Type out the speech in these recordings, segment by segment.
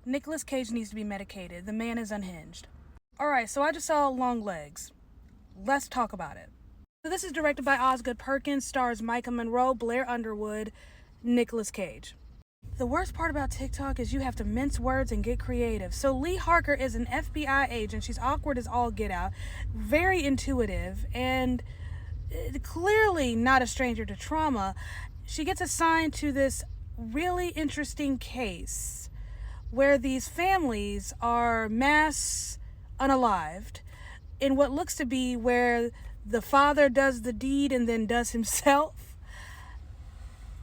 Nicolas Cage needs to be medicated. The man is unhinged. Alright, so I just saw Longlegs. Let's talk about it. So this is directed by Osgood Perkins, stars Maika Monroe, Blair Underwood, Nicolas Cage. The worst part about TikTok is you have to mince words and get creative. So Lee Harker is an FBI agent. She's awkward as all get out, very intuitive, and clearly not a stranger to trauma. She gets assigned to this really interesting case where these families are mass unalived in what looks to be where the father does the deed and then does himself.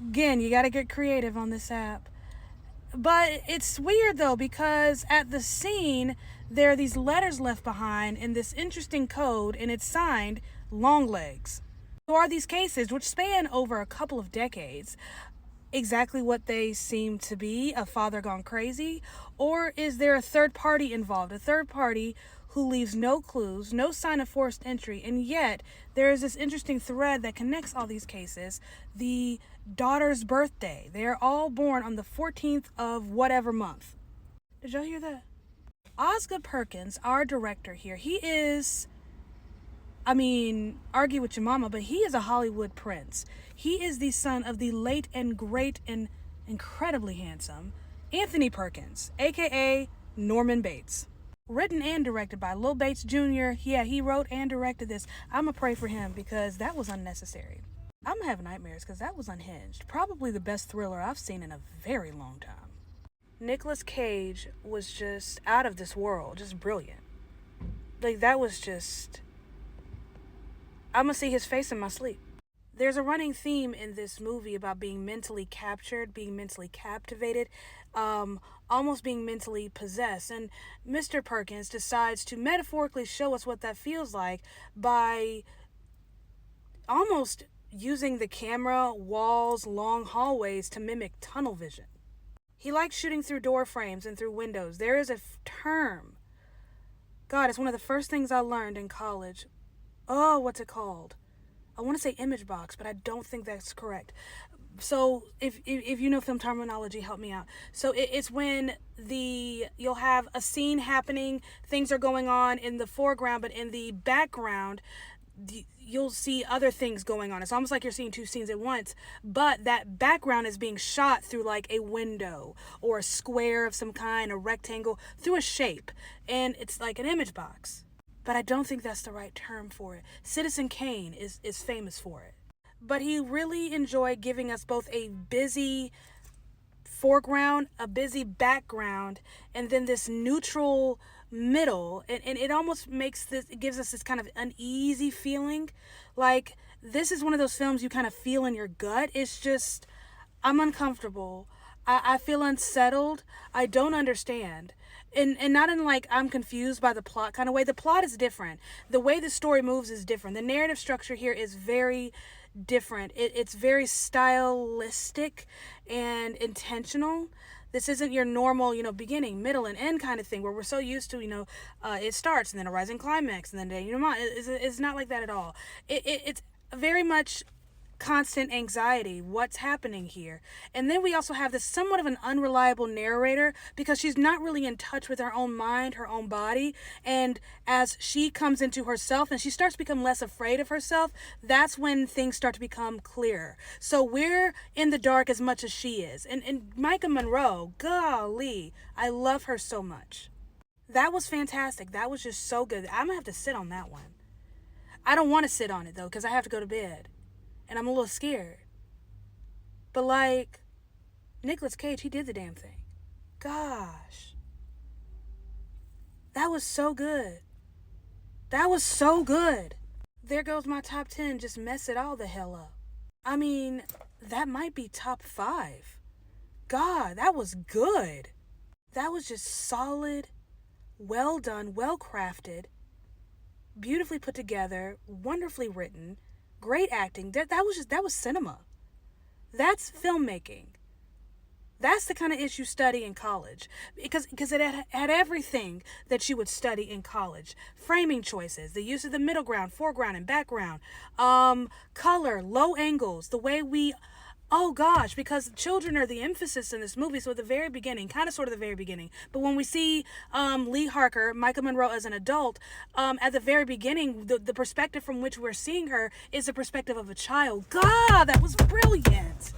Again, you got to get creative on this app. But it's weird though, because at the scene there are these letters left behind in this interesting code, and it's signed Longlegs. So are these cases, which span over a couple of decades, exactly what they seem to be, a father gone crazy? Or is there a third party involved, a third party who leaves no clues, no sign of forced entry, and yet there is this interesting thread that connects all these cases, the daughter's birthday. They're all born on the 14th of whatever month. Did y'all hear that? Osgood Perkins, our director here, he is, argue with your mama, but he is a Hollywood prince. He is the son of the late and great and incredibly handsome Anthony Perkins, aka Norman Bates. Written and directed by Lil Bates Jr. Yeah, he wrote and directed this. I'ma pray for him because that was unnecessary. I'm gonna have nightmares because that was unhinged. Probably the best thriller I've seen in a very long time. Nicolas Cage was just out of this world, just brilliant. Like, that was just... I'm gonna see his face in my sleep. There's a running theme in this movie about being mentally captured, being mentally captivated, almost being mentally possessed. And Mr. Perkins decides to metaphorically show us what that feels like by almost using the camera, walls, long hallways to mimic tunnel vision. He likes shooting through door frames and through windows. There is a term. God, it's one of the first things I learned in college. Oh, what's it called? I want to say image box, but I don't think that's correct. So if you know film terminology, help me out. So it's when you'll have a scene happening, things are going on in the foreground, but in the background, you'll see other things going on. It's almost like you're seeing two scenes at once, but that background is being shot through like a window or a square of some kind, a rectangle, through a shape, and it's like an image box. But I don't think that's the right term for it. Citizen Kane is famous for it. But he really enjoyed giving us both a busy foreground, a busy background, and then this neutral middle. And it almost it gives us this kind of uneasy feeling. Like, this is one of those films you kind of feel in your gut. It's just, I'm uncomfortable. I feel unsettled. I don't understand. And not in like I'm confused by the plot kind of way. The plot is different. The way the story moves is different. The narrative structure here is very different. It's very stylistic and intentional. This isn't your normal, beginning, middle, and end kind of thing where we're so used to, it starts and then a rising climax and then, it's not like that at all. It's very much constant anxiety. What's happening here? And then we also have this somewhat of an unreliable narrator because she's not really in touch with her own mind, her own body. And as she comes into herself and she starts to become less afraid of herself, that's when things start to become clearer. So we're in the dark as much as she is. And Maika Monroe, golly, I love her so much. That was fantastic. That was just so good. I'm gonna have to sit on that one. I don't want to sit on it though because I have to go to bed. And I'm a little scared. But like, Nicolas Cage, he did the damn thing. Gosh. That was so good. That was so good. There goes my top 10. Just mess it all the hell up. That might be top 5. God, that was good. That was just solid, well done, well crafted, beautifully put together, wonderfully written. Great acting. That was cinema. That's filmmaking. That's the kind of issue you study in college because it had everything that you would study in college. Framing choices, the use of the middle ground, foreground, and background, color, low angles, the way we Oh gosh, because children are the emphasis in this movie. So at the very beginning, kind of sort of the very beginning, but when we see Lee Harker, Maika Monroe as an adult, at the very beginning, the perspective from which we're seeing her is the perspective of a child. God, that was brilliant.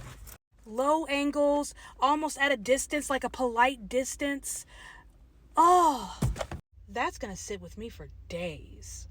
Low angles, almost at a distance, like a polite distance. Oh, that's gonna sit with me for days.